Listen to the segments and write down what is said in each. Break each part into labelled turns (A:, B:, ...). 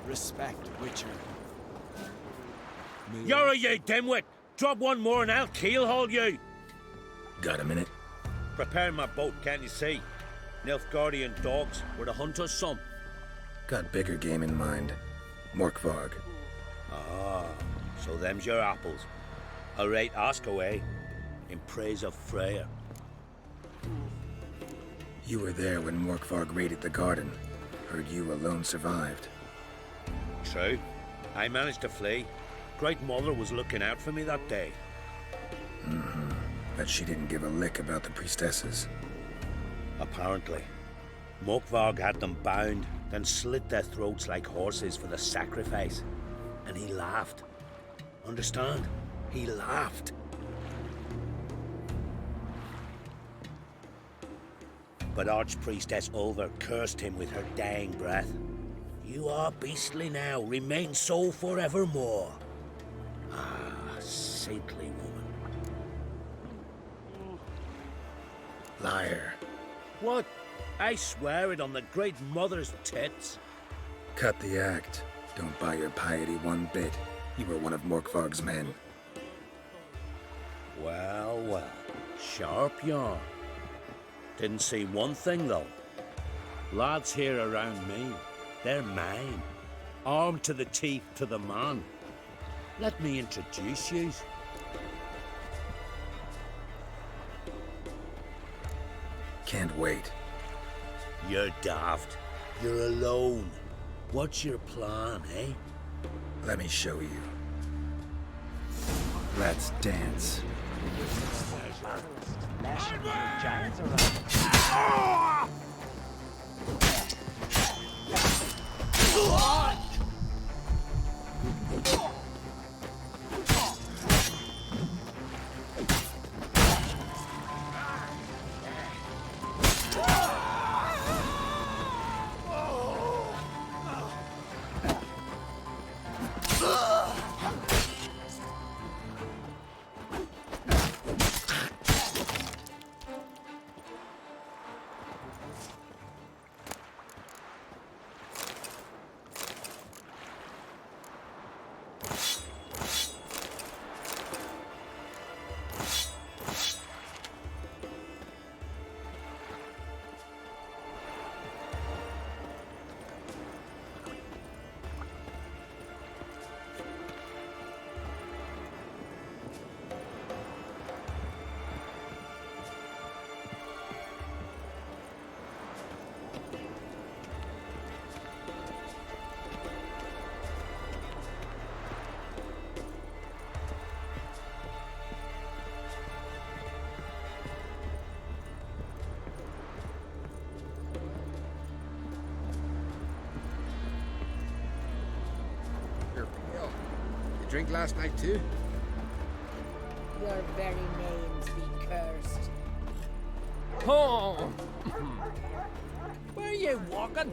A: Respect, Witcher.
B: You're a ye dimwit! Drop one more and I'll keelhaul you!
C: Got a minute?
B: Preparing my boat, can't you see? Nilfgaardian dogs were the hunter's son.
C: Got bigger game in mind. Morkvarg.
B: Ah, so them's your apples. All right, ask away. In praise of Freya.
C: You were there when Morkvarg raided the garden. Heard you alone survived.
B: True. I managed to flee. Great Mother was looking out for me that day.
C: But she didn't give a lick about the priestesses.
B: Apparently. Morkvarg had them bound, then slit their throats like horses for the sacrifice. And he laughed. Understand? He laughed. But Archpriestess Ulver cursed him with her dying breath. You are beastly now, remain so forevermore. Ah, saintly woman.
C: Liar.
B: What? I swear it on the Great Mother's tits.
C: Cut the act. Don't buy your piety one bit. You were one of Morkvarg's men.
B: Well, well. Sharp yarn. Didn't see one thing, though. Lads here around me, they're mine. Armed to the teeth to the man. Let me introduce you.
C: Can't wait.
B: You're daft. You're alone. What's your plan, eh?
C: Let me show you. Let's dance.
A: Giants around.
D: Drink last night too?
E: Your very names be cursed.
A: Oh! Where are you walking?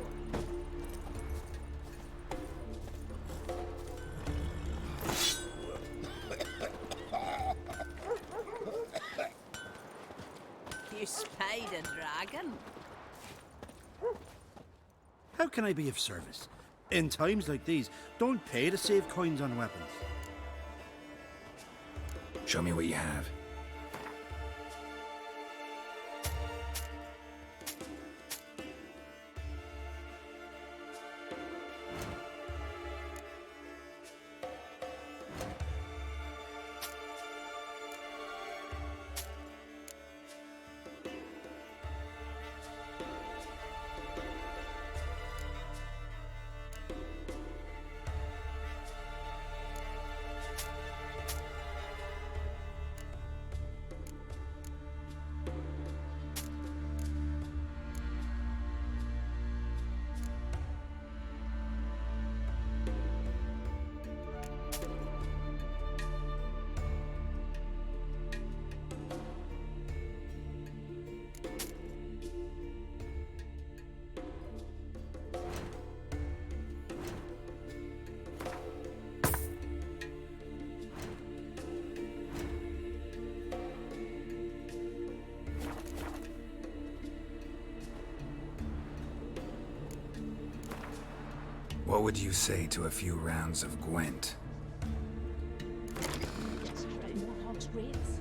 E: You spied a dragon?
F: How can I be of service? In times like these, don't pay to save coins on weapons.
C: Show me what you have. What would you say to a few rounds of Gwent?
E: Warhog's graves.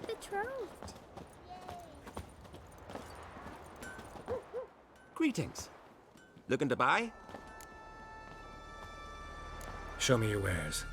D: Betrothed.
G: Greetings. Looking to buy?
C: Show me your wares.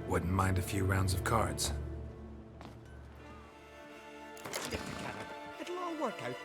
C: Wouldn't mind a few rounds of cards.
G: Stick together. It'll all work out.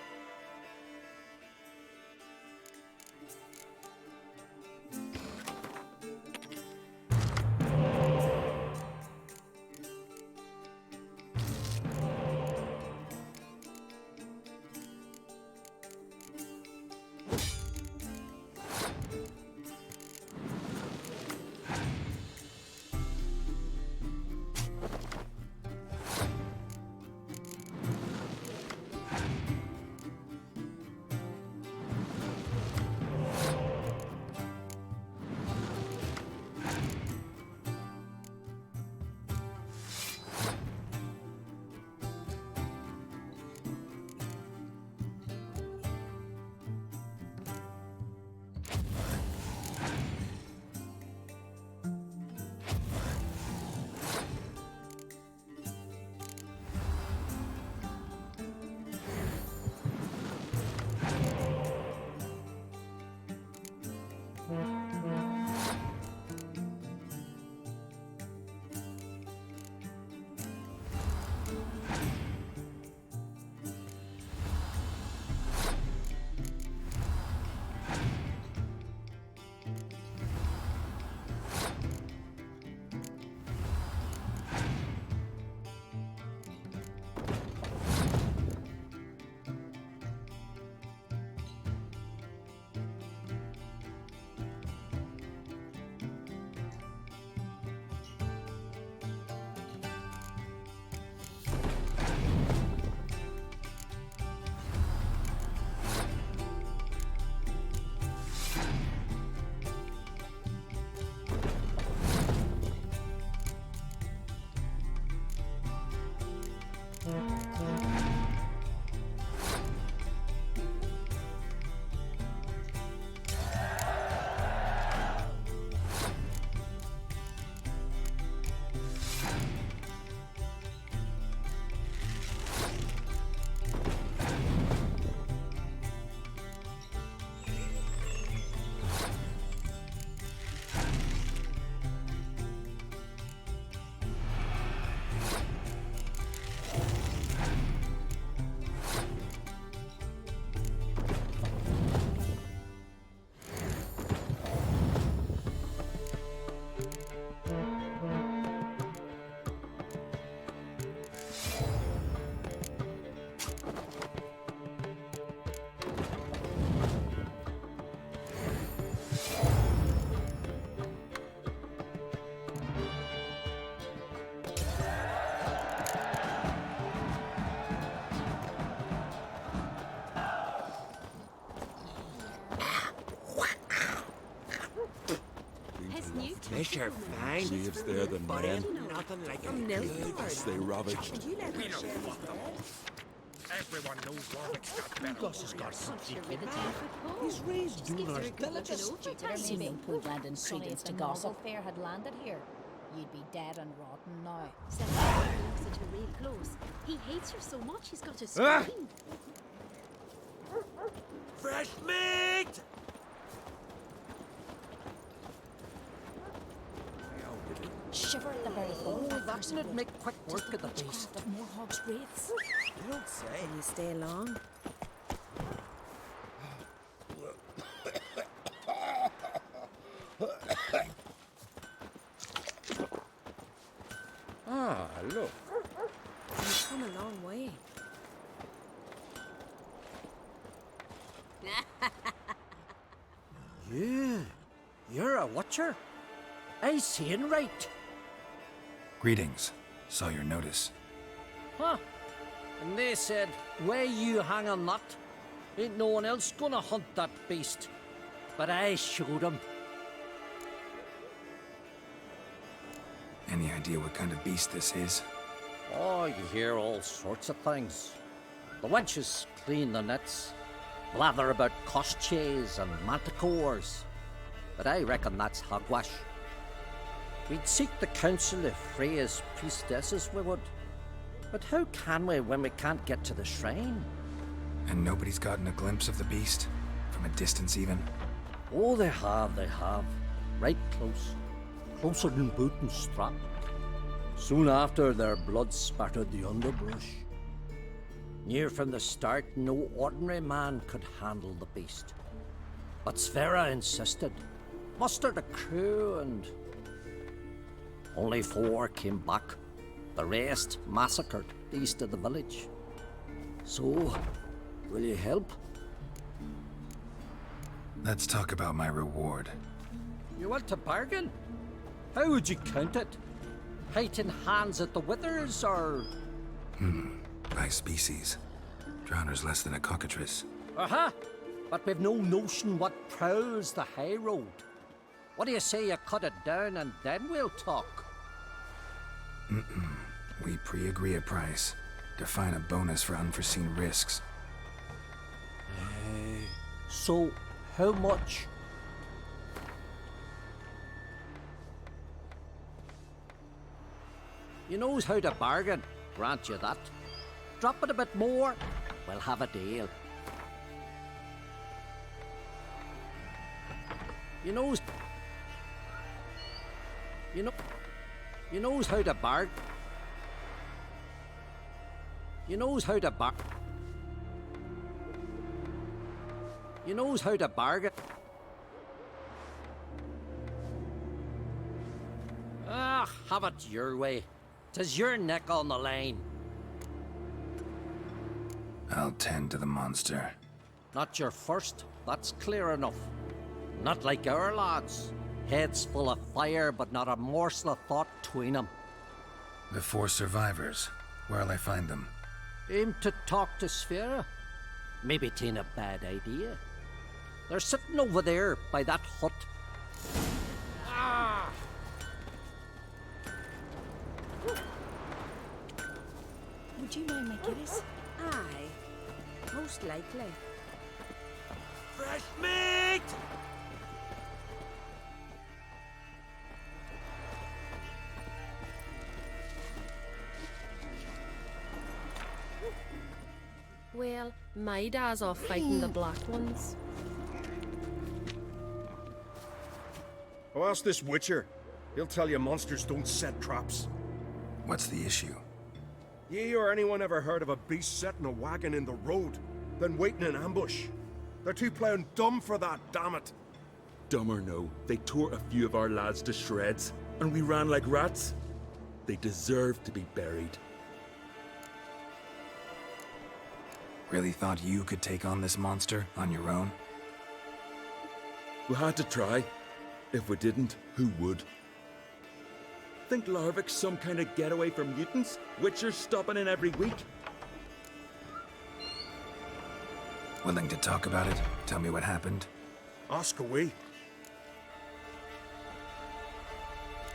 G: Fisher fine.
D: Leaves there than
G: But
D: men.
G: ain't nothing like a good.
D: Stay ravaged.
A: Everyone knows Warwick's got better.
E: Gus has got some secret.
G: He's raised Dunar's villages.
E: Seen no point lending credence to gossip. Fair had landed here. You'd be dead and rotten now.
H: Looks at her real close. He hates her so much he's got to scream.
G: Fresh meat!
E: Shiver at the very thought.
A: Oh, that'd make quick work of the beast.
E: Of more hogs' wraiths.
G: You don't say.
H: Can you stay long?
B: Ah, look.
H: You've come a long way.
A: You're a watcher? I seeing right.
C: Greetings. Saw your notice.
A: Huh? And they said, where you hang on that? Ain't no one else gonna hunt that beast. But I showed 'em.
C: Any idea what kind of beast this is?
A: Oh, you hear all sorts of things. The wenches clean the nets, blather about koshches and manticores. But I reckon that's hogwash. We'd seek the counsel of Freya's priestesses, we would. But how can we when we can't get to the shrine?
C: And nobody's gotten a glimpse of the beast? From a distance even?
A: Oh, they have. Right close. Closer than boot and strap. Soon after, their blood spattered the underbrush. Near from the start, no ordinary man could handle the beast. But Sverra insisted. Mustered a crew and... Only 4 came back. The rest massacred east of the village. So, will you help?
C: Let's talk about my reward.
A: You want to bargain? How would you count it? Height in hands at the withers, or...?
C: By species. Drowner's less than a cockatrice.
A: Aha! But we've no notion what prowls the high road. What do you say you cut it down and then we'll talk?
C: We pre-agree a price. Define a bonus for unforeseen risks.
A: So, how much? You knows how to bargain, grant you that. Drop it a bit more, we'll have a deal. You knows. You knows how to bark. You knows how to bark. You knows how to bargain. Ah, have it your way. 'Tis your neck on the line.
C: I'll tend to the monster.
A: Not your first, that's clear enough. Not like our lads. Heads full of fire, but not a morsel of thought between them.
C: The 4 survivors. Where'll I find them?
A: Aim to talk to Sphera? Maybe 'tain't a bad idea. They're sitting over there by that hut. Ah!
E: Would you mind my Guinness?
G: Aye. Most likely. Fresh meat!
H: Well, my dad's off fighting the black ones.
D: Oh, ask this Witcher. He'll tell you monsters don't set traps.
C: What's the issue?
D: Ye or anyone ever heard of a beast setting a wagon in the road, then waiting in ambush? They're too plough dumb for that, damn it.
I: Dumb or no, they tore a few of our lads to shreds, and we ran like rats. They deserve to be buried.
C: Really thought you could take on this monster on your own?
I: We had to try. If we didn't, who would? Think Larvik's some kind of getaway for mutants? Witchers stopping in every week?
C: Willing to talk about it? Tell me what happened?
D: Ask away.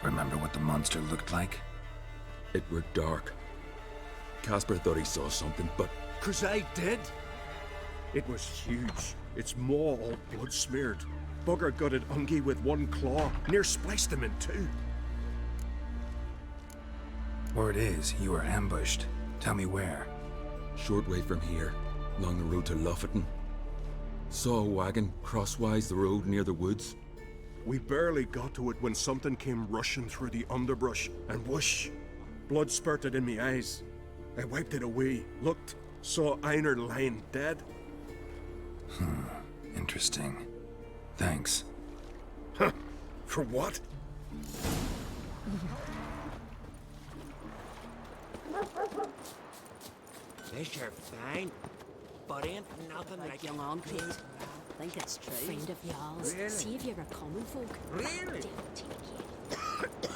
C: Remember what the monster looked like?
I: It were dark. Casper thought he saw something, but
D: 'Cause I did. It was huge. Its maw all blood smeared. Bugger gutted Ungie with one claw, near spliced him in two.
C: Word is, you were ambushed. Tell me where.
I: short way from here, along the road to Lofferton. Saw a wagon crosswise the road near the woods.
D: We barely got to it when something came rushing through the underbrush, and whoosh! Blood spurted in me eyes. I wiped it away, looked, saw Einar lying dead.
C: Interesting. Thanks.
D: Huh? For what?
G: This you're fine, but ain't nothing like
E: Young on, Kate. Think it's true.
H: Friend of y'all's.
G: Really?
H: See if you're a common folk.
G: Really?
H: Don't take it.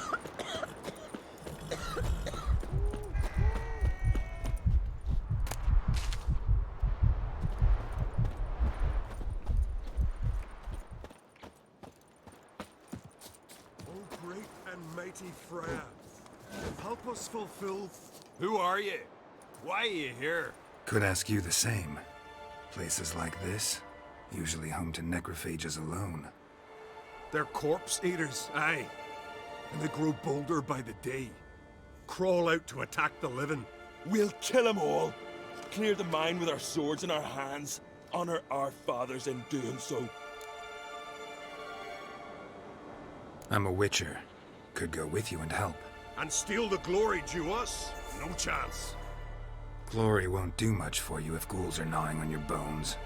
D: Oh, great and mighty Freya, help us fulfill.
J: Who are you? Why are you here?
C: Could ask you the same. Places like this, usually home to necrophages alone.
D: They're corpse eaters, aye. And they grow bolder by the day. Crawl out to attack the living.
I: We'll kill them all. Clear the mine with our swords in our hands. Honor our fathers in doing so.
C: I'm a witcher. Could go with you and help.
D: And steal the glory due us? No chance.
C: Glory won't do much for you if ghouls are gnawing on your bones.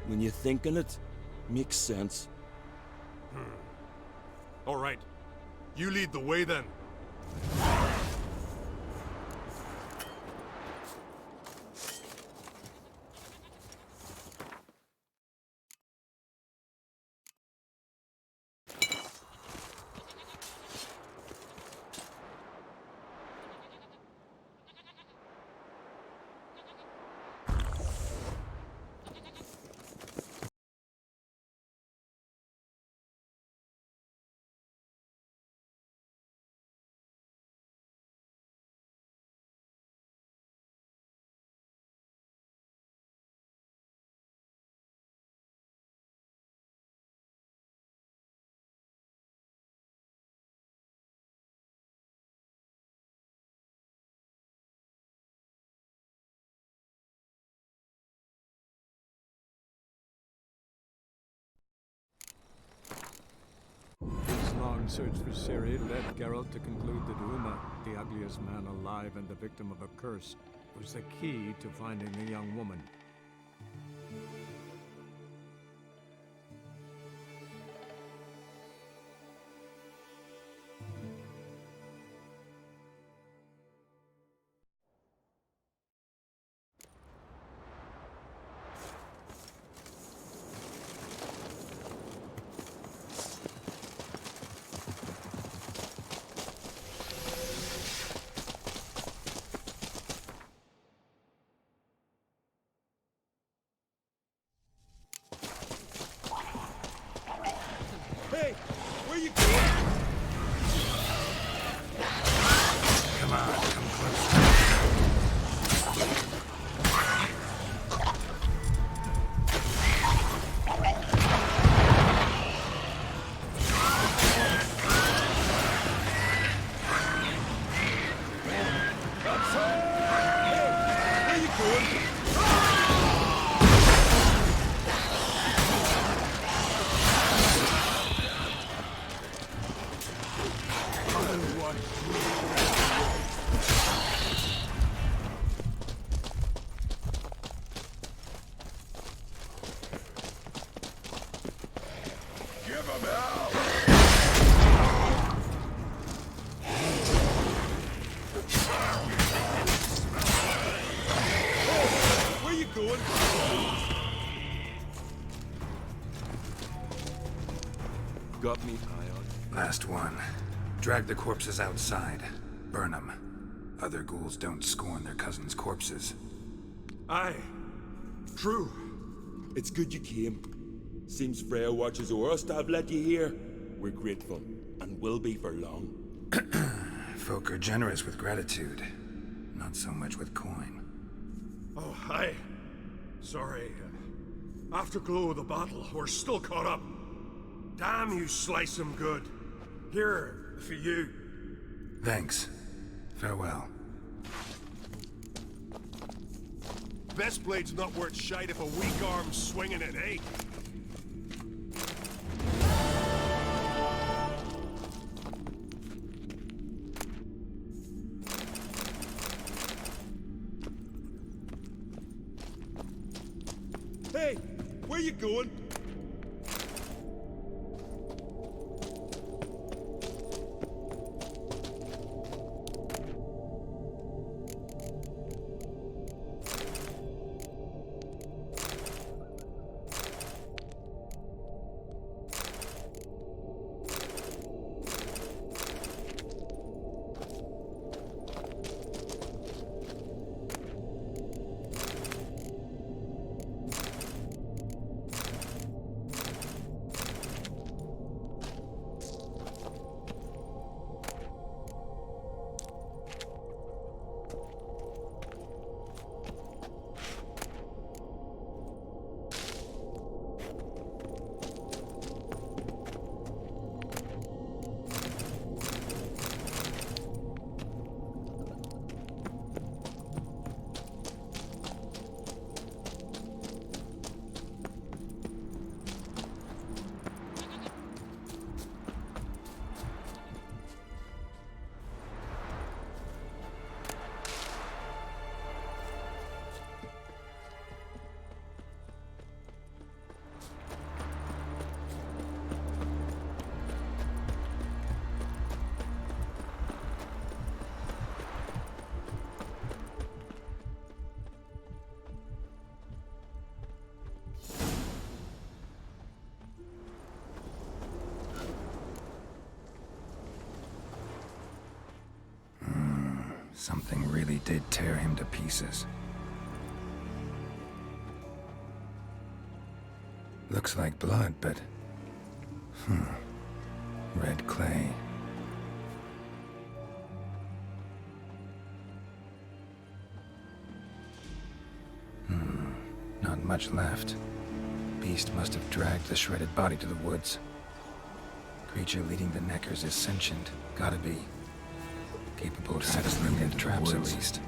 I: When you think on it, makes sense.
D: All right. You lead the way then.
K: Mutant search for Ciri led Geralt to conclude that Uma, the ugliest man alive and the victim of a curse, was the key to finding the young woman.
I: Hey, where you going?
C: Come on, come closer.
I: Hey, where you going? Where you going? Got me eye on.
C: Last one. Drag the corpses outside. Burn them. Other ghouls don't scorn their cousins' corpses.
D: Aye. True.
I: It's good you came. Seems Freya watches over us to have let you here. We're grateful, and will be for long.
C: Folk are generous with gratitude. Not so much with coin.
D: Oh, aye. Sorry. Afterglow of the battle, we're still caught up. Damn, you slice 'em good. Here, for you.
C: Thanks. Farewell.
D: Best blade's not worth shite if a weak arm's swinging it, eh?
I: Hey, where you going?
C: Something really did tear him to pieces. Looks like blood, but... red clay. Not much left. Beast must have dragged the shredded body to the woods. Creature leading the Neckers is sentient. Gotta be. Capable of settling into traps at least.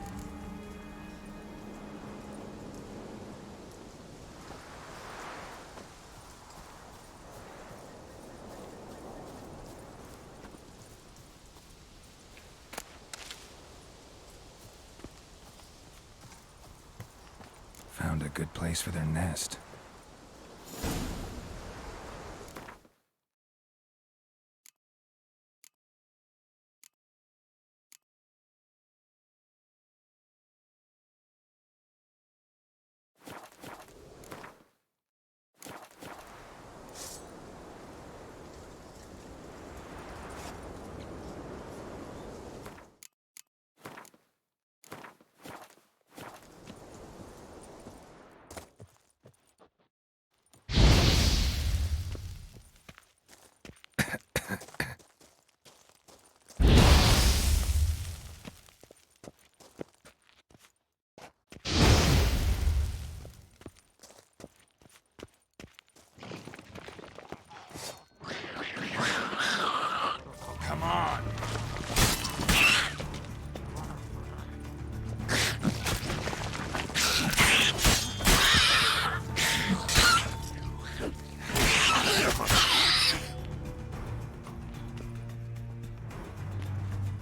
C: a good place for their nest.
F: Come on.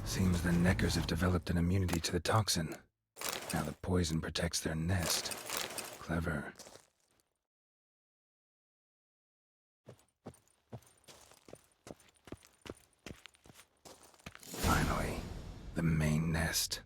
C: Seems the Neckers have developed an immunity to the toxin. Now the poison protects their nest. Clever. Finally, the main nest.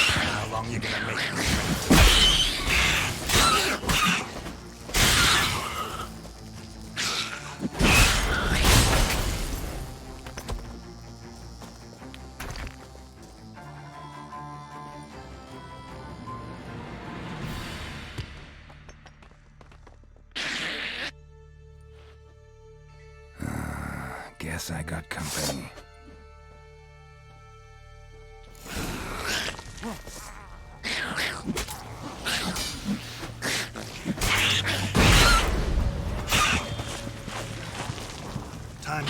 F: How long you gonna make me?
C: Guess I got company.
F: Time.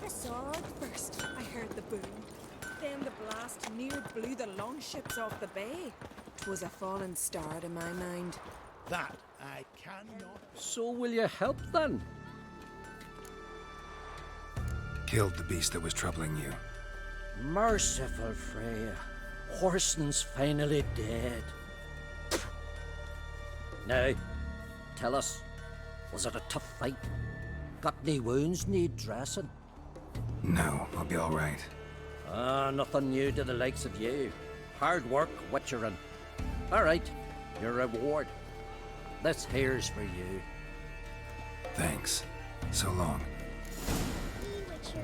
H: I saw it first. I heard the boom. Then the blast near blew the longships off the bay. 'Twas a fallen star to my mind.
F: That I cannot.
A: So will you help then?
C: Killed the beast that was troubling you.
A: Merciful Freya. Horson's finally dead. Now, tell us, was it a tough fight? Got any wounds need dressing?
C: No, I'll be all right.
A: Nothing new to the likes of you. Hard work, witchering. All right, your reward. This here's for you.
C: Thanks. So long.
H: Witcher.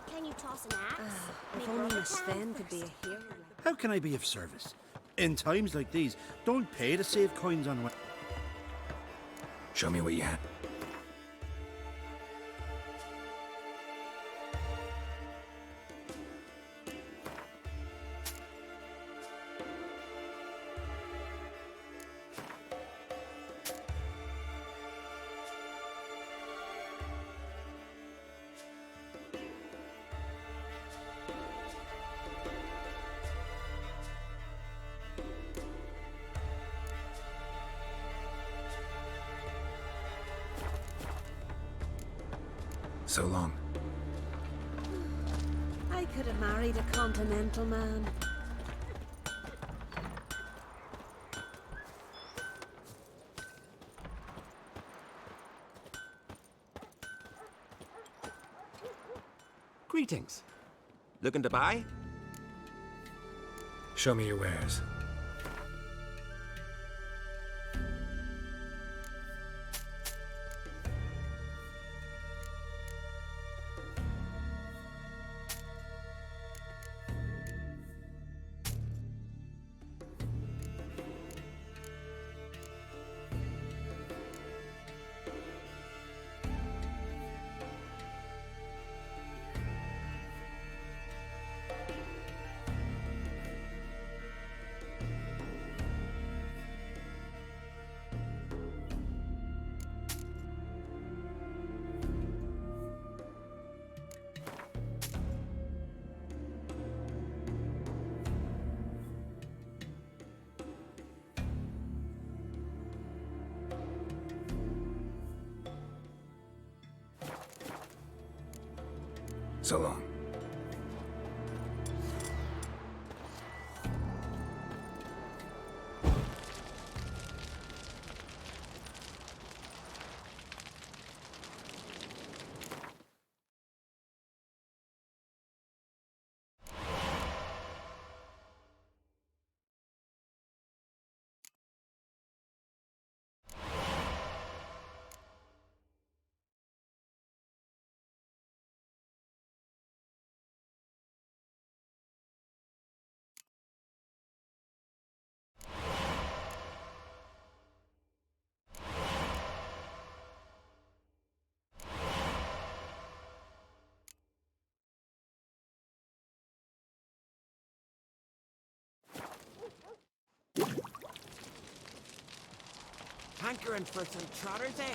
H: Can you toss an axe?
E: If only Miss Sven could be a hero.
F: How can I be of service? In times like these, don't pay to save coins on what.
C: Show me what you had. So long.
E: I could have married a continental man.
G: Greetings. Looking to buy?
C: Show me your wares. So long.
G: Hankering for some trotters, eh?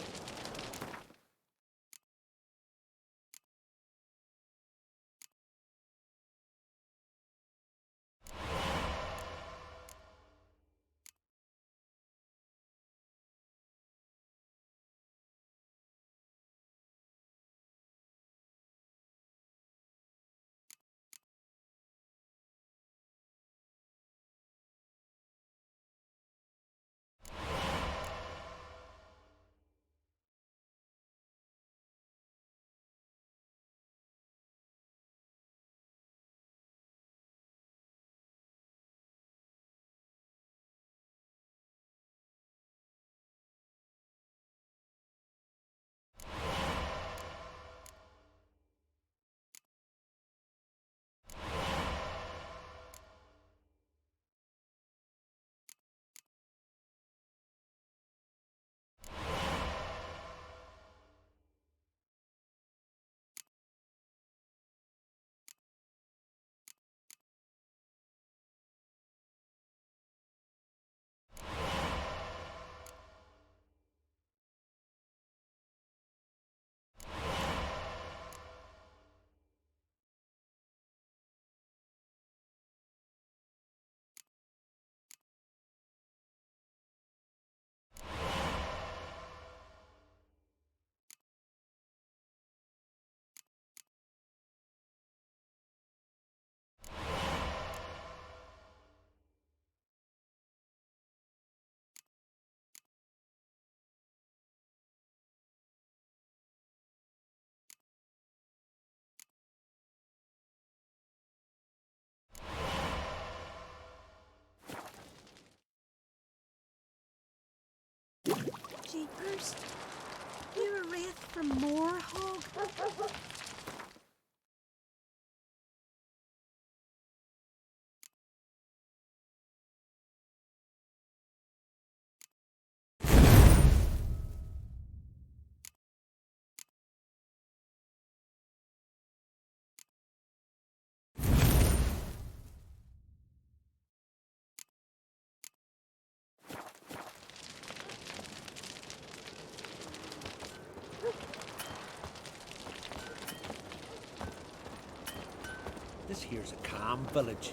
E: vipers? You're a wraith from Moorhog?
B: This here's a calm village.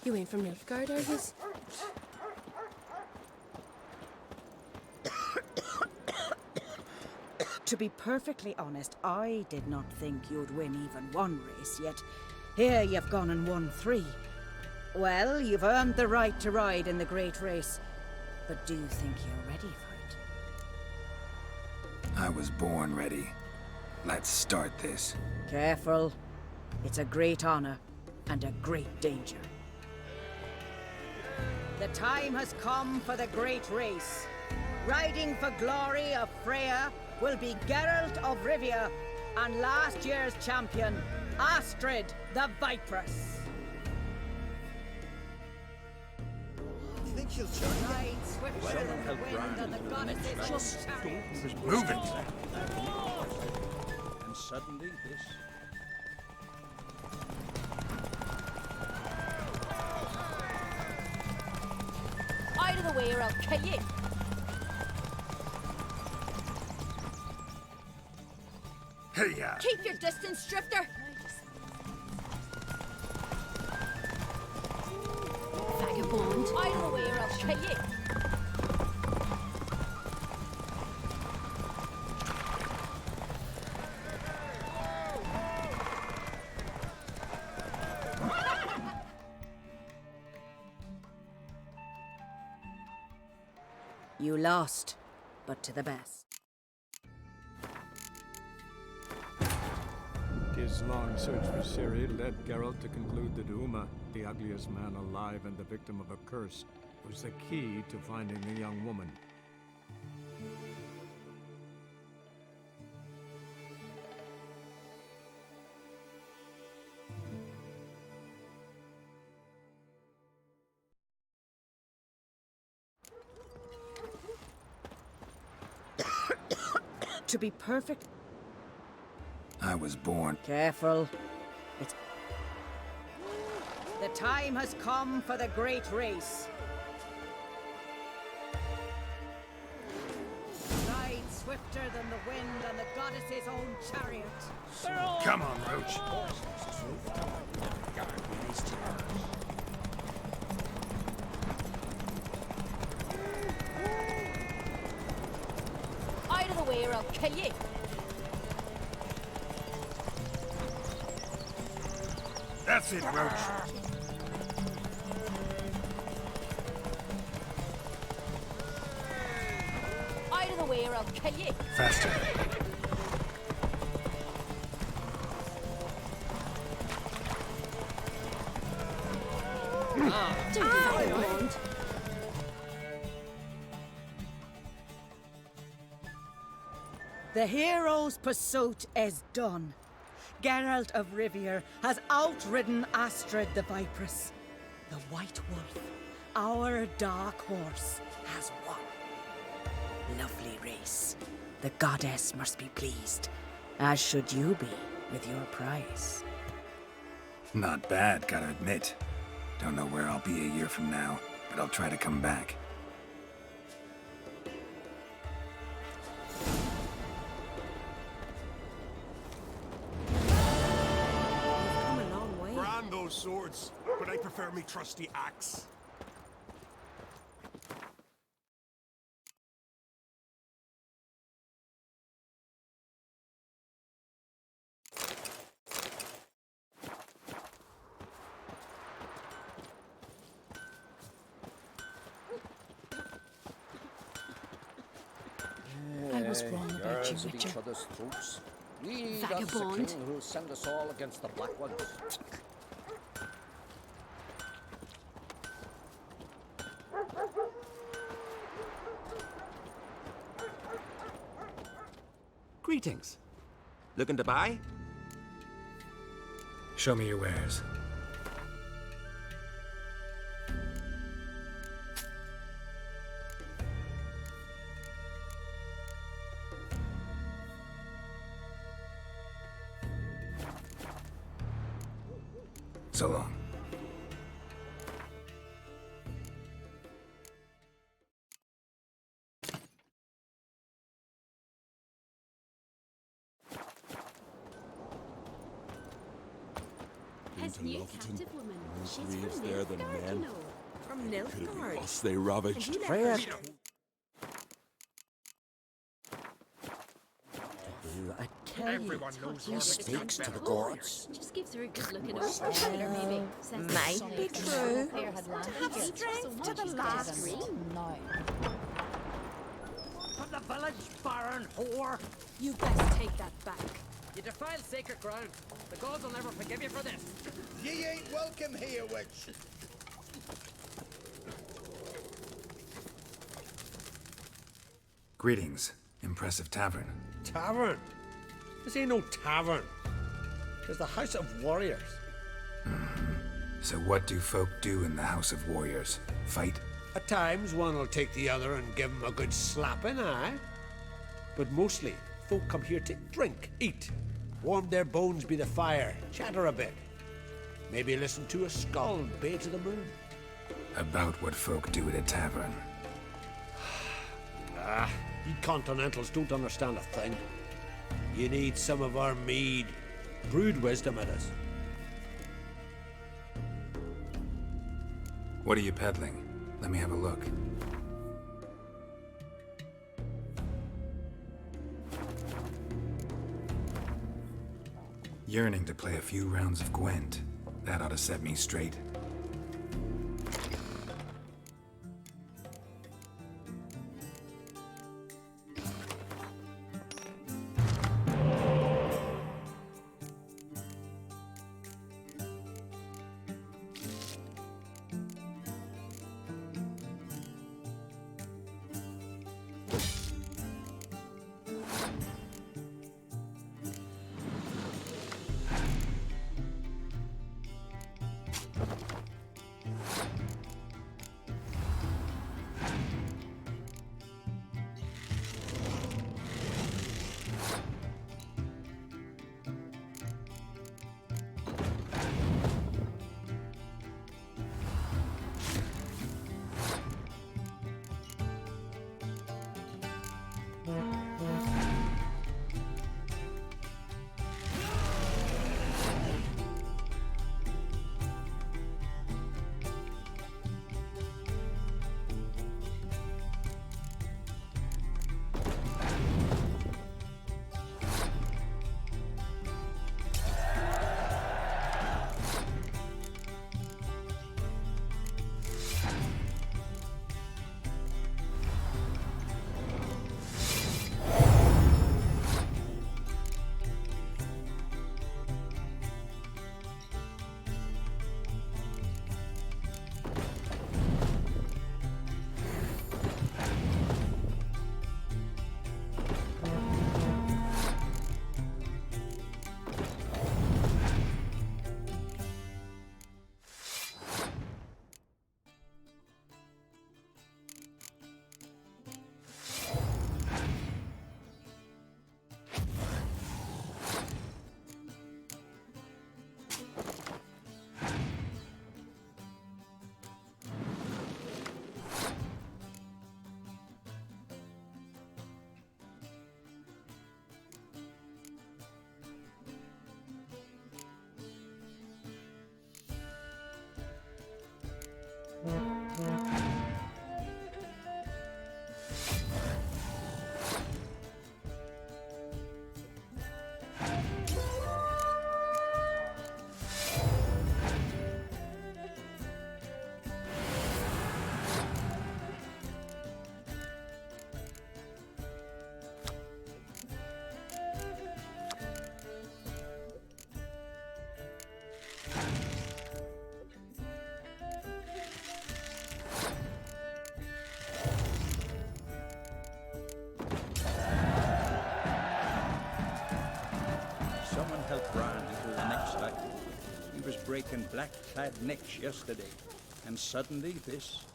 L: You ain't from Nilfgaard, are you?
E: To be perfectly honest, I did not think you'd win even one race, yet here you've gone and won 3. Well, you've earned the right to ride in the great race, but do you think you're ready for it?
C: I was born ready. Let's start this.
E: Careful. It's a great honor and a great danger. The time has come for the great race. Riding for glory of Freya will be Geralt of Rivia and last year's champion, Astrid the Vipress.
A: You think she'll turn?
E: Ride swifter than the wind and the goddesses just chariot.
A: Move it! And suddenly this...
E: Out of the way or I'll kill you.
A: Hey-ya!
E: Keep your distance, Drifter.
L: Vagabond.
E: Out of the way or I'll kill you. You lost, but to the best.
K: His long search for Ciri led Geralt to conclude that Uma, the ugliest man alive and the victim of a curse, was the key to finding the young woman.
E: To be perfect.
C: I was born.
E: Careful. It's... The time has come for the great race. Ride swifter than the wind and the goddess's own chariot.
A: Come on, Roach.
E: Out of the way or I'll kill you.
A: That's it, Roach.
E: Out of the way or I'll kill you.
A: Faster.
L: Vagabond.
E: The hero's pursuit is done. Geralt of Rivia has outridden Astrid the Vipress. The White Wolf, our dark horse, has won. Lovely race. The goddess must be pleased, as should you be with your prize.
C: Not bad, gotta admit. Don't know where I'll be a year from now, but I'll try to come back.
H: Come a long way.
D: Grand those swords, but I prefer me trusty axe.
L: was wrong about you,
A: girls at
L: Witcher.
A: each other's throats. We, that's the
L: Vagabond.
A: king who'll send us all against the Black Ones.
G: Greetings. Looking to buy?
C: Show me your wares. So long.
L: His new captive woman. She's from
I: Graves there than
L: Nilfgaard,
I: men.
L: you know.
H: From
I: Could it be
H: Nilfgaard.
I: us they ravaged?
H: And you let
A: Freya.
H: her-
A: I tell you, he speaks to the gods.
L: Just gives her a good looking over. maybe. Says
H: Might
L: the
H: be true.
L: player had landed
H: To have
L: here.
H: strength
L: So
H: to
L: what
H: the
L: she's
H: last
L: got
H: ring.
L: No.
A: From the village, baron whore!
H: You best take that back.
A: You defile sacred ground. The gods will never forgive you for this.
J: Ye ain't welcome here, witch.
C: Greetings. Impressive tavern.
B: Tavern? This ain't no tavern. It's the House of Warriors.
C: So what do folk do in the House of Warriors? Fight?
B: At times, one will take the other and give 'em a good slapping, aye? But mostly, folk come here to drink, eat, warm their bones by the fire, chatter a bit. Maybe listen to a skull bay to the moon.
C: About what folk do at a tavern.
B: You continentals don't understand a thing. You need some of our mead. Brewed wisdom it is.
C: What are you peddling? Let me have a look. Yearning to play a few rounds of Gwent. That ought to set me straight.
J: He was breaking black-clad necks yesterday, and suddenly this.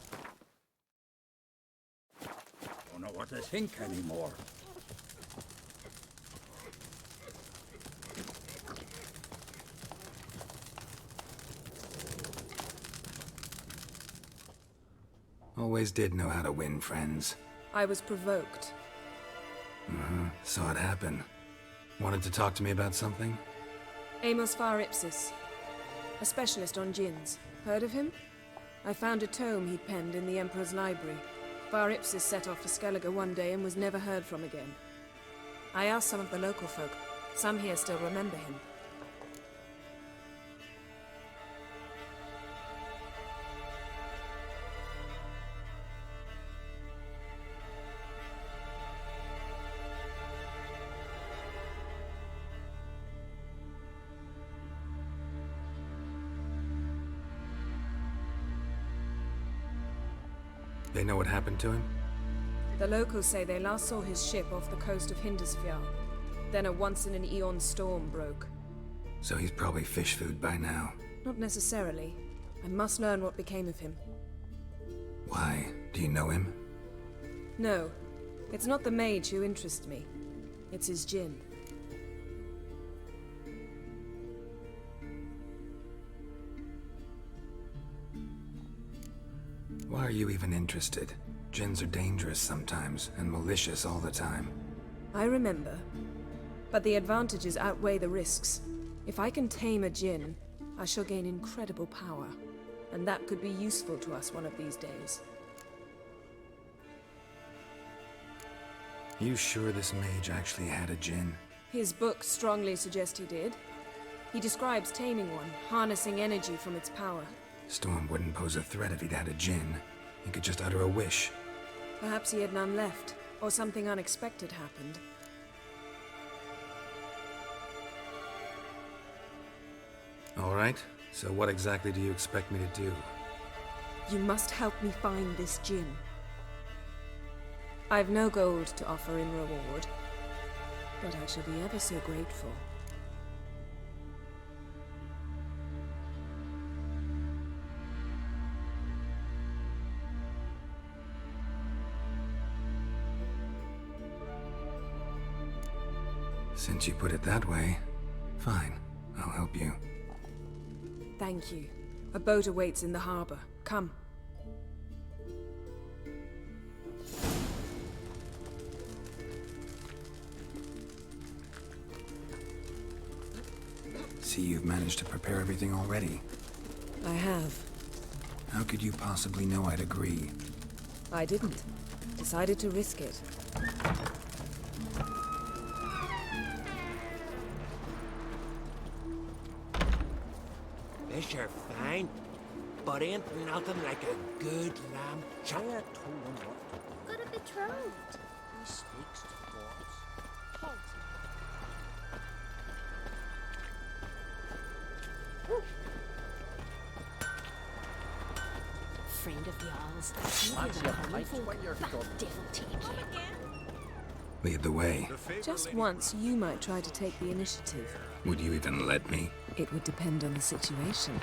J: Don't know what to think anymore.
C: Always did know how to win friends.
L: I was provoked.
C: Saw it happen. Wanted to talk to me about something?
L: Amos Far Ipsis, a specialist on djinns. Heard of him? I found a tome he'd penned in the Emperor's library. Far Ipsis set off to Skellige one day and was never heard from again. I asked some of the local folk. Some here still remember him.
C: They know what happened to him?
L: The locals say they last saw his ship off the coast of Hindisfjall. Then a once-in-an-eon storm broke.
C: So he's probably fish food by now.
L: Not necessarily. I must learn what became of him.
C: Why? Do you know him?
L: No. It's not the mage who interests me. It's his djinn.
C: Why are you even interested? Djinns are dangerous sometimes, and malicious all the time.
L: I remember. But the advantages outweigh the risks. If I can tame a djinn, I shall gain incredible power. And that could be useful to us one of these days.
C: You sure this mage actually had a djinn?
L: His books strongly suggest he did. He describes taming one, harnessing energy from its power.
C: Storm wouldn't pose a threat if he'd had a djinn. He could just utter a wish.
L: Perhaps he had none left, or something unexpected happened.
C: All right, so what exactly do you expect me to do?
L: You must help me find this djinn. I've no gold to offer in reward, but I shall be ever so grateful.
C: Since you put it that way, fine, I'll help you.
L: Thank you. A boat awaits in the harbor. Come.
C: See, you've managed to prepare everything already.
L: I have.
C: How could you possibly know I'd agree?
L: I didn't. Decided to risk it.
G: Fish are fine, but ain't nothing like a good lamb chop.
A: I told him what to do.
M: Got a betrothed.
A: He speaks to gods.
M: Friend of y'all's.
A: Fancy a fight when you're done.
M: Devil take you.
C: Lead the way.
L: Just once, you might try to take the initiative.
C: Would you even let me?
L: It would depend on the situation.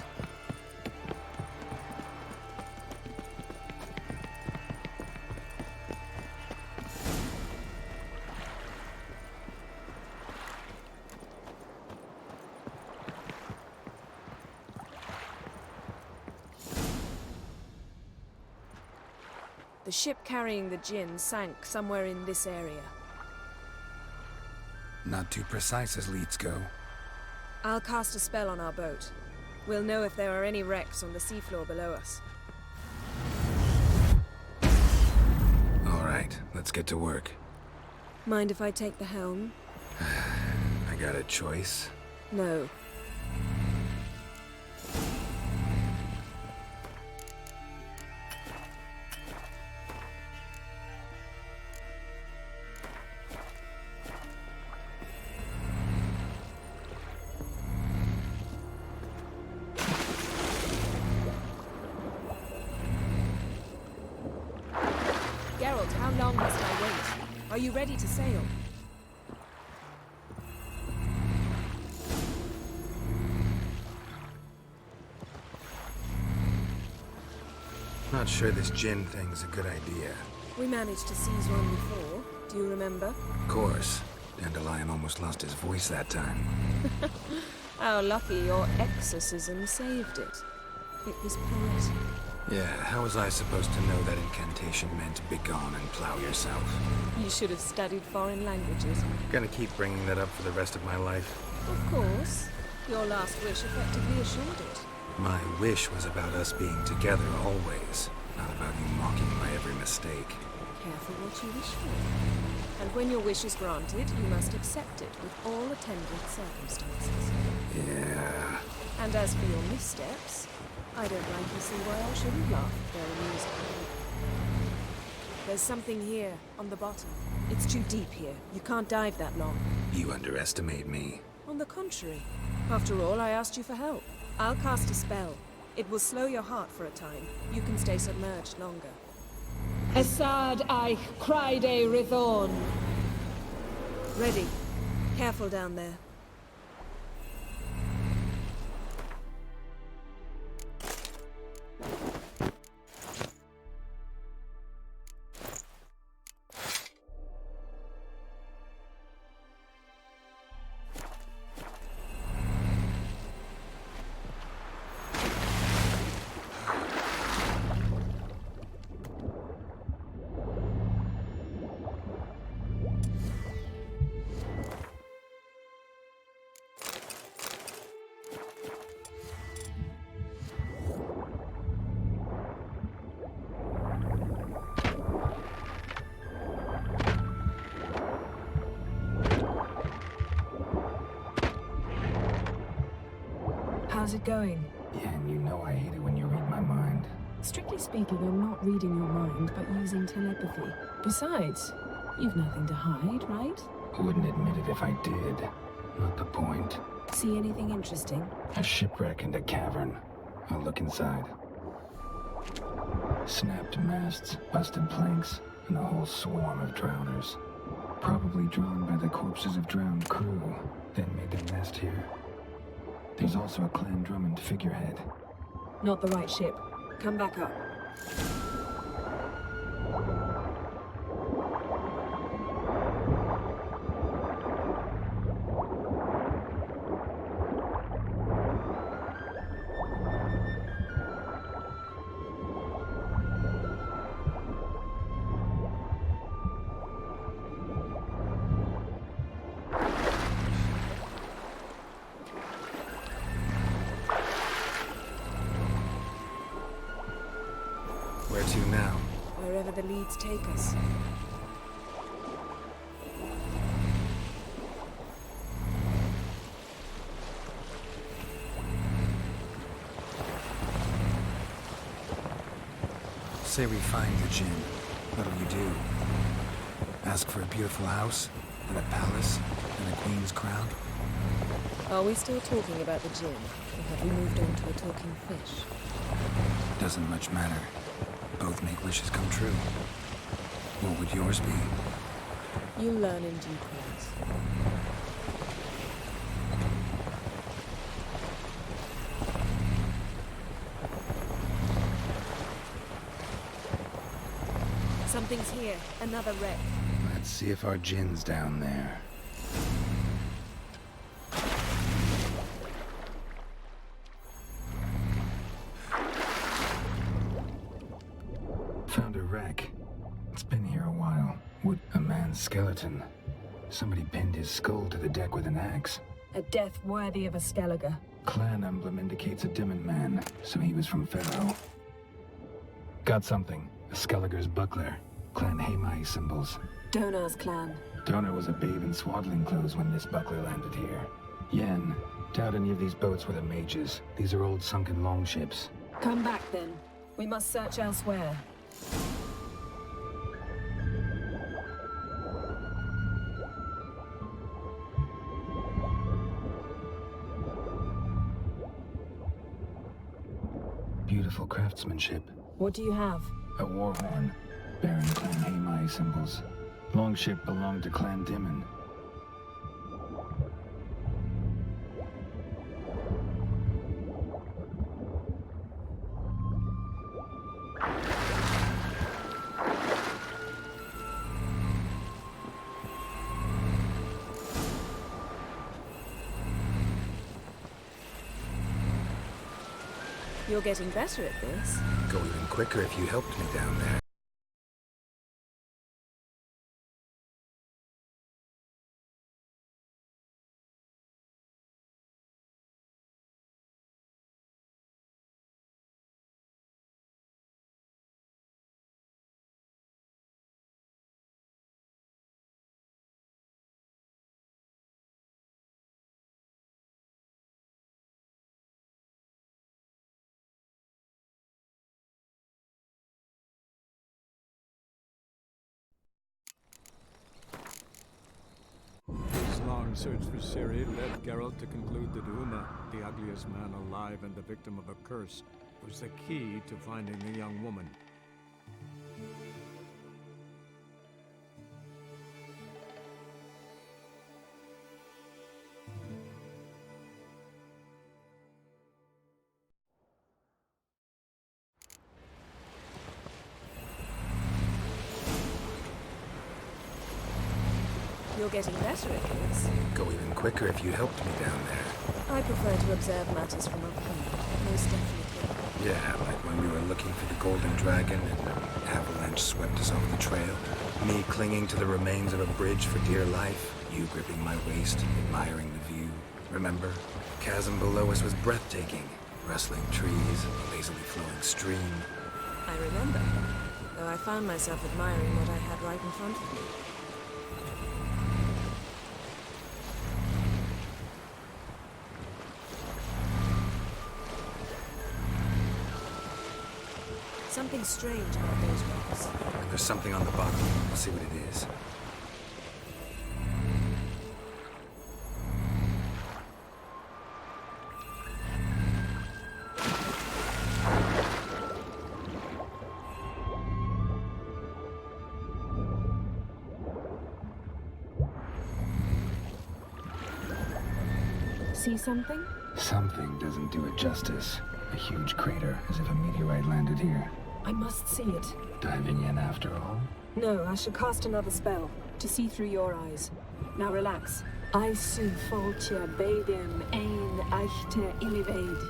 L: The ship carrying the djinn sank somewhere in this area.
C: Not too precise as leads go.
L: I'll cast a spell on our boat. We'll know if there are any wrecks on the seafloor below us.
C: All right, let's get to work.
L: Mind if I take the helm?
C: I got a choice.
L: No. Geralt, how long must I wait? Are you ready to sail?
C: Not sure this gin thing's a good idea.
L: We managed to seize one before. Do you remember?
C: Of course. Dandelion almost lost his voice that time.
L: How lucky your exorcism saved it. It was poetic.
C: Yeah, how was I supposed to know that incantation meant begone and plow yourself?
L: You should have studied foreign languages.
C: Gonna keep bringing that up for the rest of my life.
L: Of course. Your last wish effectively assured it.
C: My wish was about us being together always, not about you mocking my every mistake.
L: Careful what you wish for. And when your wish is granted, you must accept it with all attendant circumstances.
C: Yeah.
L: And as for your missteps, I don't rightly see why I shouldn't laugh if they're amusing. There's something here, on the bottom. It's too deep here. You can't dive that long.
C: You underestimate me.
L: On the contrary. After all, I asked you for help. I'll cast a spell. It will slow your heart for a time. You can stay submerged longer. Esad Eich Cryde Rithorn. Ready. Careful down there.
N: How's it going?
C: Yeah, and you know I hate it when you read my mind.
N: Strictly speaking, I'm not reading your mind, but using telepathy. Besides, you've nothing to hide, right?
C: Wouldn't admit it if I did. Not the point.
N: See anything interesting?
C: A shipwreck and a cavern. I'll look inside. Snapped masts, busted planks, and a whole swarm of drowners. Probably drawn by the corpses of drowned crew, then made their nest here. There's also a Clan Drummond figurehead.
N: Not the right ship.
L: Come back up.
C: Where to now?
L: Wherever the leads take us.
C: Say we find the Jinn. What'll you do? Ask for a beautiful house, and a palace, and a queen's crown?
L: Are we still talking about the Jinn, or have we moved on to a talking fish?
C: Doesn't much matter. Both make wishes come true. What would yours be?
L: You'll learn in due course. Something's here. Another wreck.
C: Let's see if our Jinn's down there. Found a wreck. It's been here a while. A man's skeleton. Somebody pinned his skull to the deck with an axe.
N: A death worthy of a Skellige.
C: Clan emblem indicates a Dimon man, so he was from Pharaoh. Got something. A Skellige's buckler. Clan Hamai symbols.
N: Donar's clan.
C: Donar was a babe in swaddling clothes when this buckler landed here. Yen. Doubt any of these boats were the mages. These are old sunken longships.
N: Come back then. We must search elsewhere.
C: Beautiful craftsmanship.
N: What do you have?
C: A war horn. Bearing Clan Hamai symbols. Longship belonged to Clan Dimon.
L: You're getting better at this.
C: Go even quicker if you helped me down there.
K: His long search for Ciri led Geralt to conclude that Uma, the ugliest man alive and the victim of a curse, was the key to finding the young woman.
L: You're getting better at this.
C: Go even quicker if you helped me down there.
L: I prefer to observe matters from up here, most definitely.
C: Yeah, like when we were looking for the golden dragon and an avalanche swept us off the trail. Me clinging to the remains of a bridge for dear life. You gripping my waist, admiring the view. Remember? The chasm below us was breathtaking. Rustling trees, a lazily flowing stream.
L: I remember, though I found myself admiring what I had right in front of me. Something strange about those rocks.
C: And there's something on the bottom. We'll see what it is.
N: See something?
C: Something doesn't do it justice. A huge crater, as if a meteorite landed here.
N: I must see it.
C: Diving in after all?
N: No, I shall cast another spell to see through your eyes. Now relax. I su foltje bedem ein echte illiveid.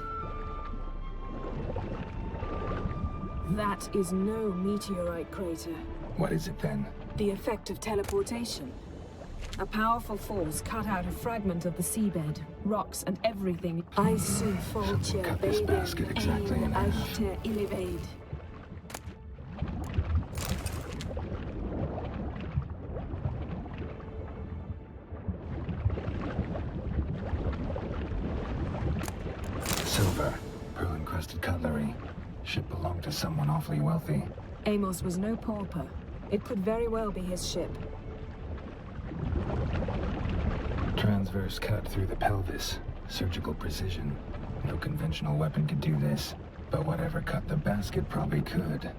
N: That is no meteorite crater.
C: What is it then?
N: The effect of teleportation. A powerful force cut out a fragment of the seabed, rocks and everything. I su foltje
C: Cut this basket
N: bedem
C: exactly in
N: ein
C: half.
N: echte illiveid.
C: Silver, pearl-encrusted cutlery. Ship belonged to someone awfully wealthy.
N: Amos was no pauper. It could very well be his ship.
C: Transverse cut through the pelvis. Surgical precision. No conventional weapon could do this, but whatever cut the basket probably could.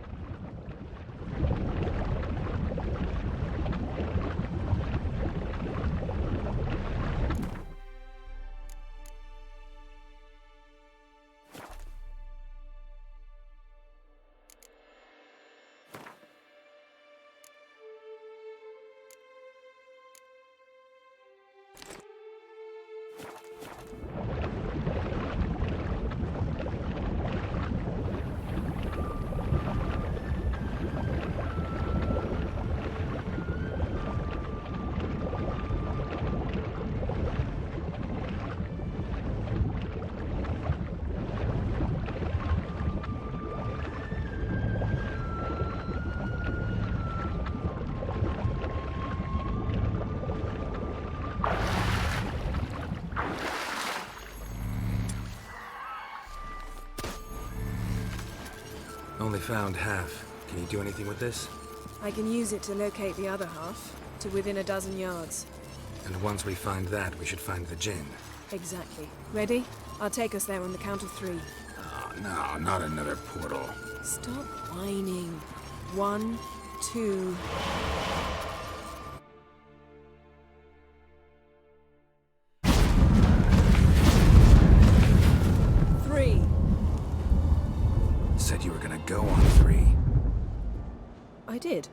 C: Only found half. Can you do anything with this?
L: I can use it to locate the other half, to within a dozen yards.
C: And once we find that, we should find the gin.
L: Exactly. Ready? I'll take us there on the count of 3.
C: Oh, no, not another portal.
L: Stop whining. 1, 2...
C: Said you were gonna go on 3.
L: I did.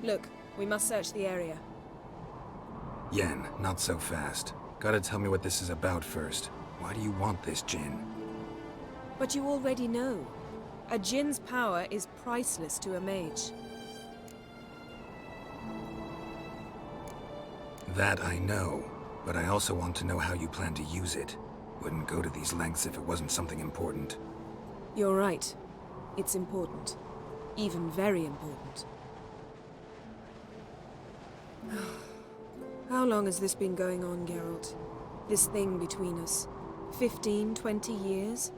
L: Look, we must search the area.
C: Yen, not so fast. Gotta tell me what this is about first. Why do you want this gin?
L: But you already know. A djinn's power is priceless to a mage.
C: That I know, but I also want to know how you plan to use it. Wouldn't go to these lengths if it wasn't something important.
L: You're right. It's important. Even very important. How long has this been going on, Geralt? This thing between us? 15, 20 years?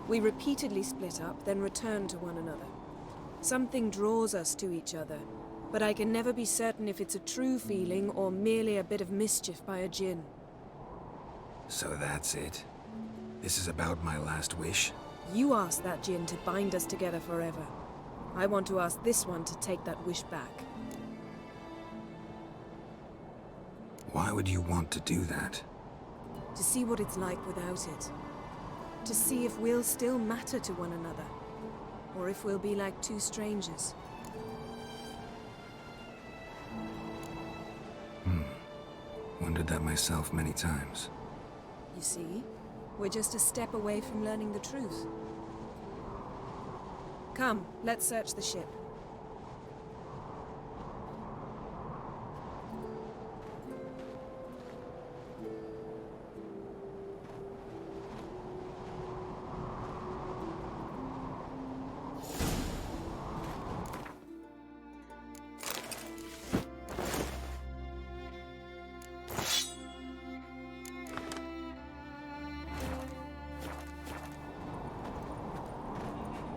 L: We repeatedly split up, then returned to one another. Something draws us to each other, but I can never be certain if it's a true feeling or merely a bit of mischief by a djinn.
C: So that's it? This is about my last wish?
L: You asked that djinn to bind us together forever. I want to ask this one to take that wish back.
C: Why would you want to do that?
L: To see what it's like without it. To see if we'll still matter to one another. Or if we'll be like two strangers.
C: Wondered that myself many times.
L: You see? We're just a step away from learning the truth. Come, let's search the ship.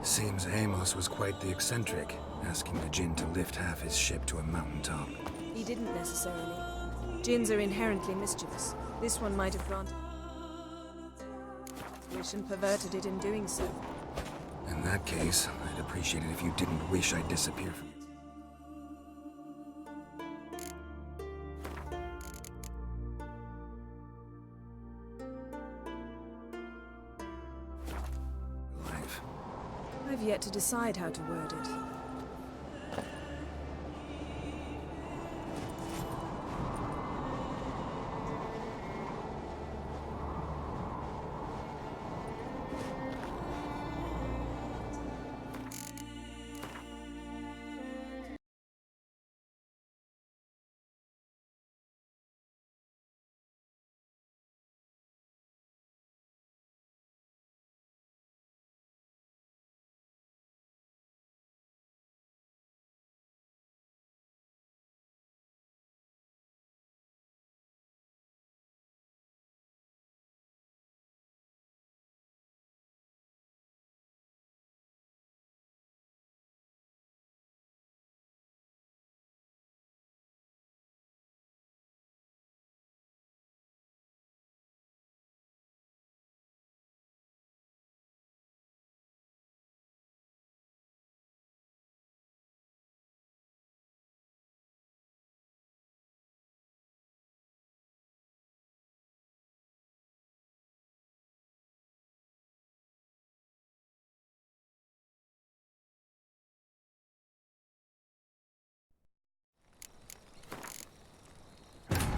C: Seems Amos was quite the eccentric, asking the djinn to lift half his ship to a mountaintop.
L: He didn't necessarily. Djinns are inherently mischievous. This one might have granted wish and perverted it in doing so.
C: In that case, I'd appreciate it if you didn't wish I'd disappear from life.
L: I've yet to decide how to word it.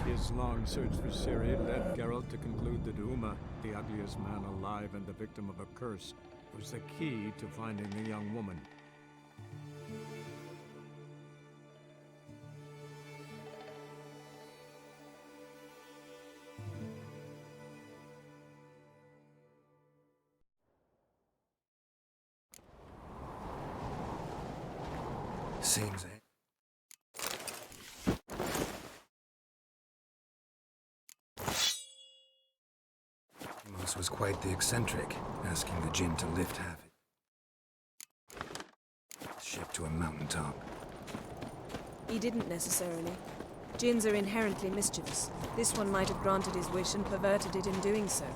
K: His long search for Ciri led Geralt to conclude that Uma, the ugliest man alive and the victim of a curse, was the key to finding the young woman.
C: Seems Amos was quite the eccentric, asking the djinn to lift half his ship to a mountaintop.
L: He didn't necessarily. Djinns are inherently mischievous. This one might have granted his wish and perverted it in doing so.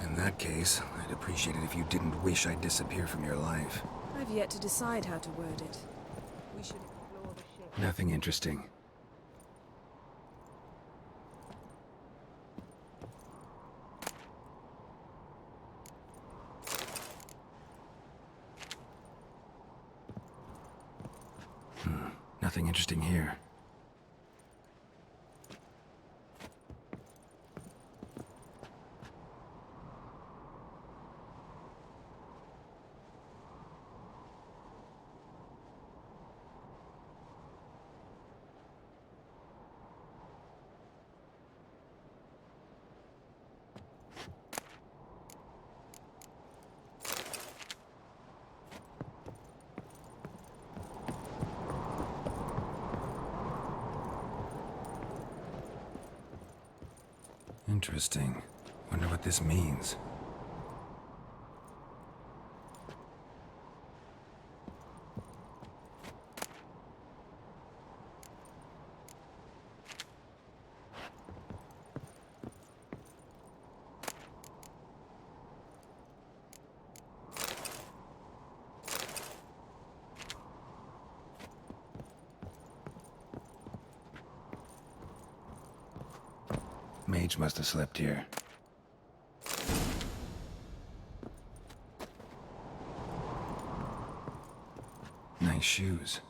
C: In that case, I'd appreciate it if you didn't wish I'd disappear from your life.
L: I've yet to decide how to word it. We should explore the ship.
C: Nothing interesting. Nothing interesting here. Interesting. Wonder what this means. Mage must have slept here. Nice shoes.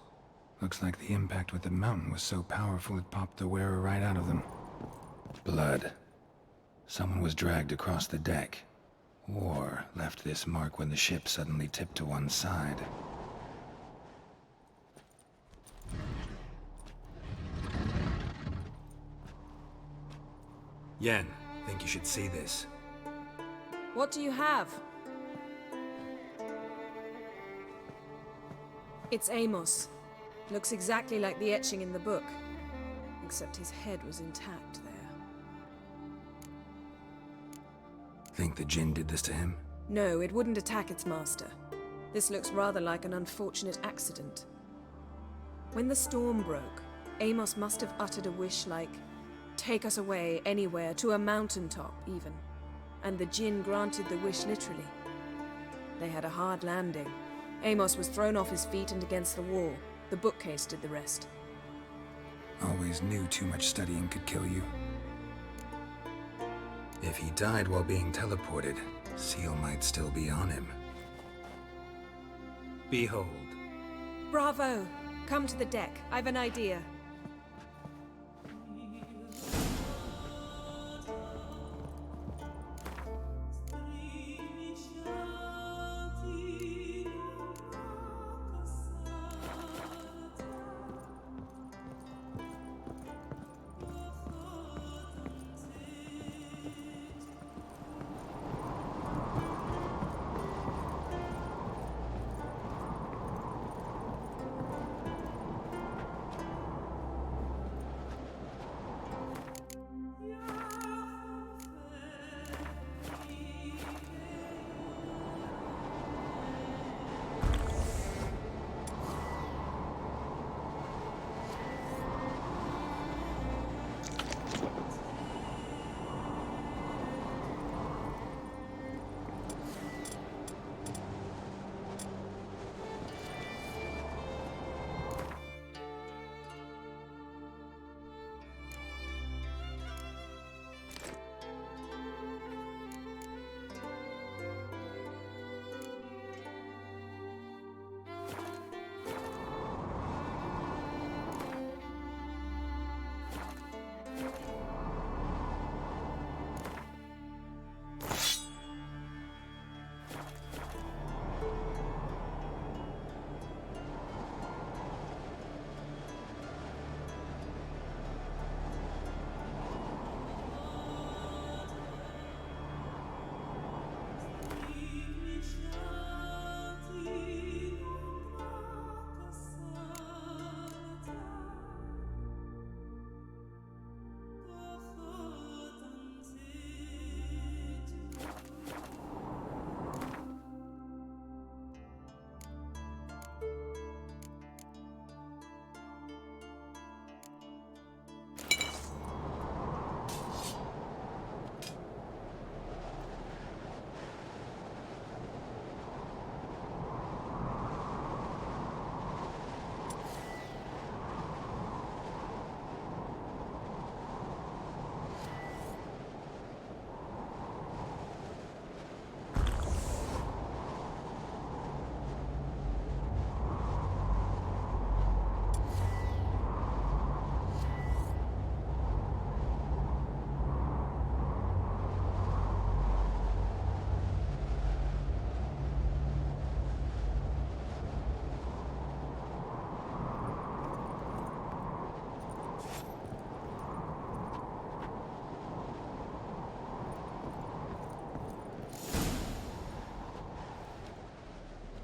C: Looks like the impact with the mountain was so powerful it popped the wearer right out of them. Blood. Someone was dragged across the deck. Or left this mark when the ship suddenly tipped to one side. Yen, think you should see this.
L: What do you have? It's Amos. Looks exactly like the etching in the book. Except his head was intact there.
C: Think the Jinn did this to him?
L: No, it wouldn't attack its master. This looks rather like an unfortunate accident. When the storm broke, Amos must have uttered a wish like, "Take us away, anywhere, to a mountaintop, even." And the Jinn granted the wish literally. They had a hard landing. Amos was thrown off his feet and against the wall. The bookcase did the rest.
C: Always knew too much studying could kill you. If he died while being teleported, Seal might still be on him. Behold.
L: Bravo! Come to the deck. I've an idea.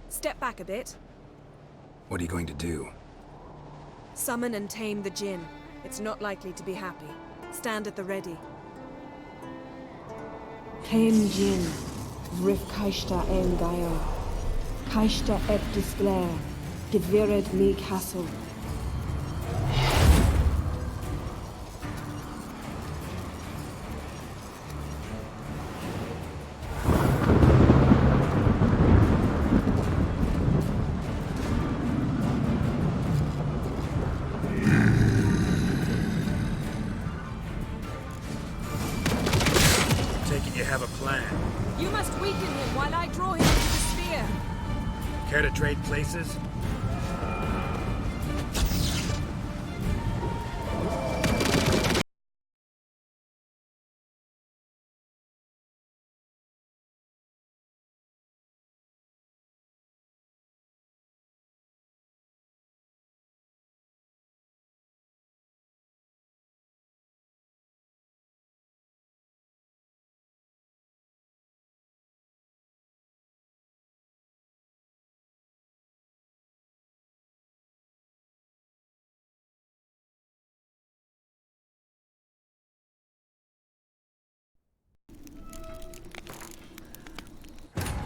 L: Step back a bit.
C: What are you going to do?
L: Summon and tame the Jinn. It's not likely to be happy. Stand at the ready.
N: Cain Jin, Rif Kaishta en Gaio, Kaishta et Disglair, Gevired me Castle.
L: You must weaken him while I draw him into the sphere.
C: Care to trade places?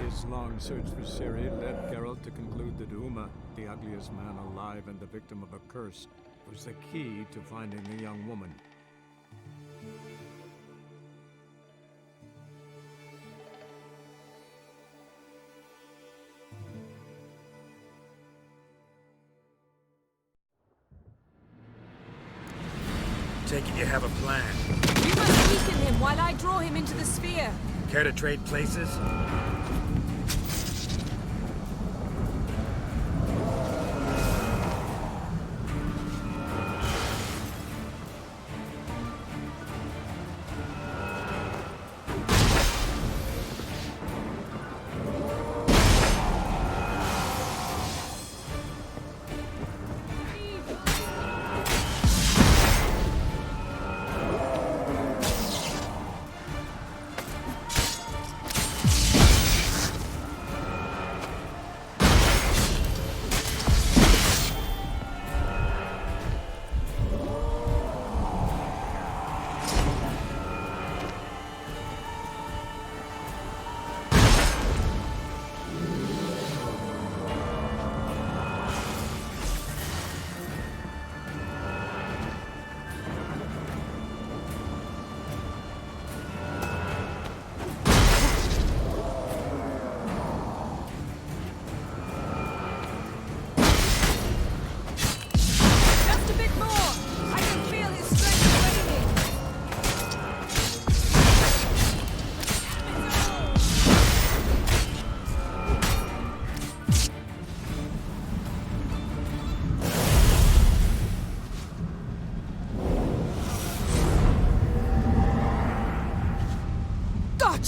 K: His long search for Ciri led Geralt to conclude that Uma, the ugliest man alive and the victim of a curse, was the key to finding the young woman.
C: Take it you have a plan.
L: You must weaken him while I draw him into the sphere.
C: Care to trade places?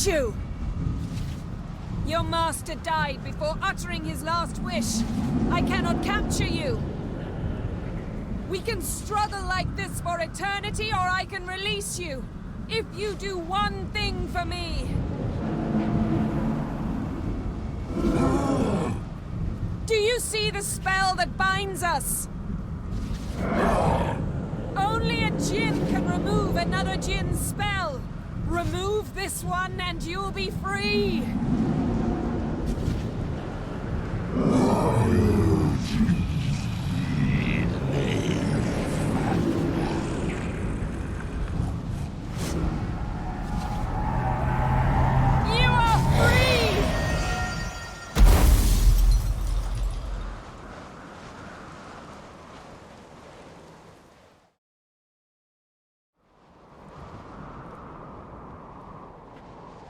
L: You! Your master died before uttering his last wish. I cannot capture you. We can struggle like this for eternity, or I can release you. If you do one thing for me. Do you see the spell that binds us? Only a djinn can remove another djinn's spell. Remove this one and you'll be free! You are free!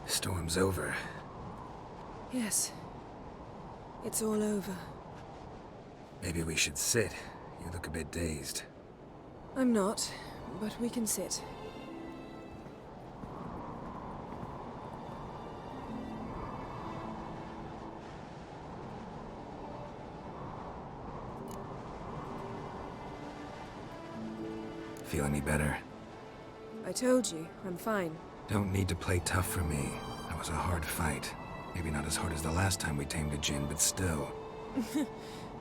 C: Storm's over.
L: Yes. It's all over.
C: Maybe we should sit. You look a bit dazed.
L: I'm not, but we can sit.
C: Feel any better?
L: I told you, I'm fine.
C: Don't need to play tough for me. That was a hard fight. Maybe not as hard as the last time we tamed a djinn, but still.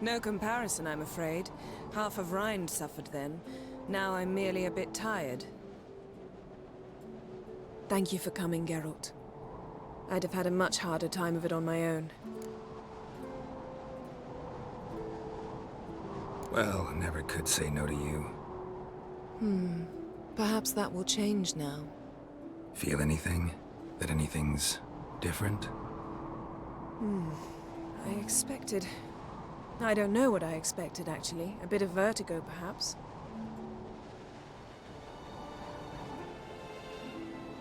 L: No comparison, I'm afraid. Half of Rind suffered then. Now I'm merely a bit tired. Thank you for coming, Geralt. I'd have had a much harder time of it on my own.
C: Well, I never could say no to you.
L: Perhaps that will change now.
C: Feel anything? That anything's different?
L: I expected... I don't know what I expected, actually. A bit of vertigo, perhaps.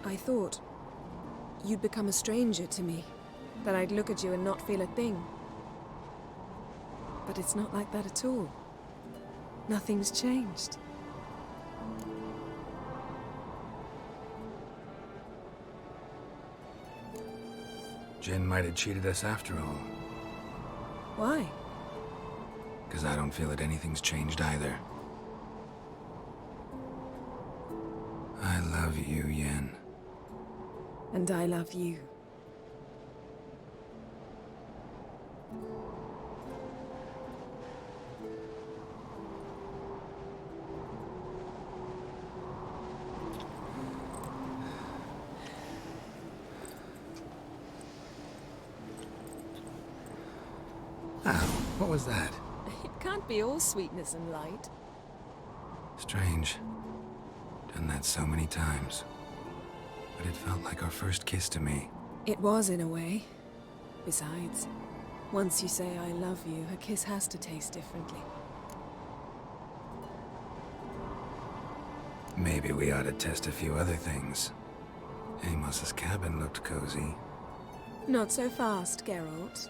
L: I thought you'd become a stranger to me. That I'd look at you and not feel a thing. But it's not like that at all. Nothing's changed.
C: Jin might have cheated us after all.
L: Why?
C: Because I don't feel that anything's changed either. I love you, Yen.
L: And I love you.
C: What was that?
L: It can't be all sweetness and light.
C: Strange. Done that so many times. But it felt like our first kiss to me.
L: It was, in a way. Besides, once you say I love you, a kiss has to taste differently.
C: Maybe we ought to test a few other things. Amos's cabin looked cozy.
L: Not so fast, Geralt.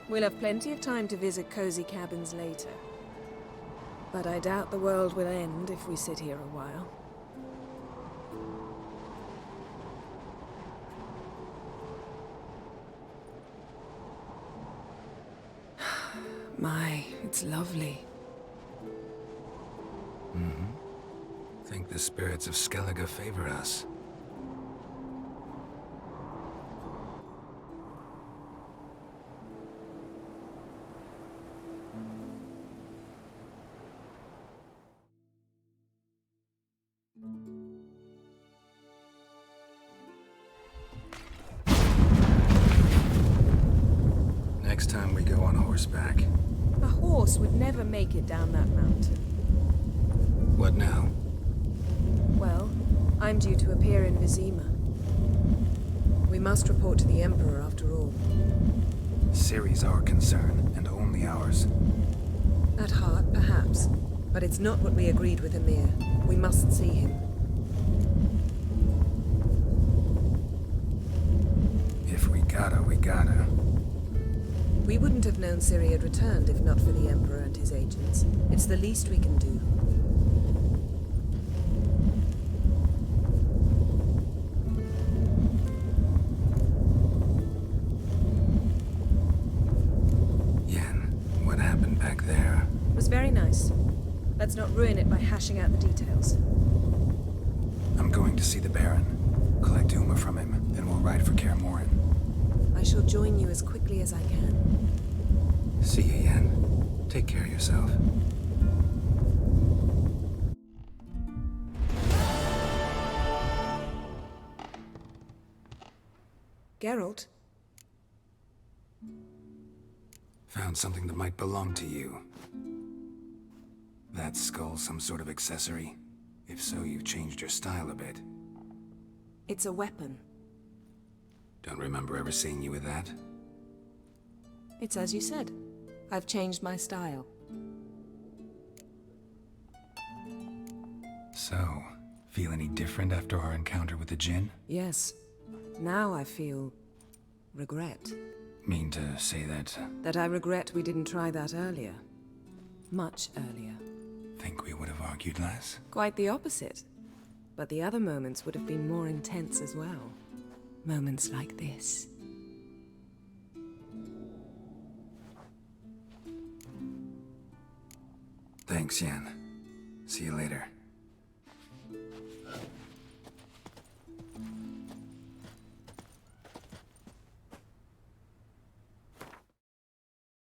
L: We'll have plenty of time to visit cozy cabins later. But I doubt the world will end if we sit here a while. My, it's lovely.
C: Think the spirits of Skellige favor us. Next time we go on horseback.
L: A horse would never make it down that mountain.
C: What now?
L: Well, I'm due to appear in Vizima. We must report to the Emperor after all.
C: Ciri's our concern, and only ours.
L: At heart, perhaps. But it's not what we agreed with Emir. We must see him.
C: If we gotta, we gotta.
L: We wouldn't have known Ciri had returned if not for the Emperor and his agents. It's the least we can do.
C: Yen, what happened back there?
L: It was very nice. Let's not ruin it by hashing out the details.
C: I'm going to see the Baron. Collect Uma from him, then we'll ride for Kaer Morhen.
L: I shall join you as quickly as I can.
C: See you, Yen. Take care of yourself.
L: Geralt?
C: Found something that might belong to you. That skull some sort of accessory? If so, you've changed your style a bit.
L: It's a weapon.
C: Don't remember ever seeing you with that.
L: It's as you said. I've changed my style.
C: So, feel any different after our encounter with the Djinn?
L: Yes. Now I feel... regret.
C: Mean to say that...
L: That I regret we didn't try that earlier. Much earlier.
C: Think we would have argued less?
L: Quite the opposite. But the other moments would have been more intense as well. Moments like this.
C: Thanks, Yen. See you later.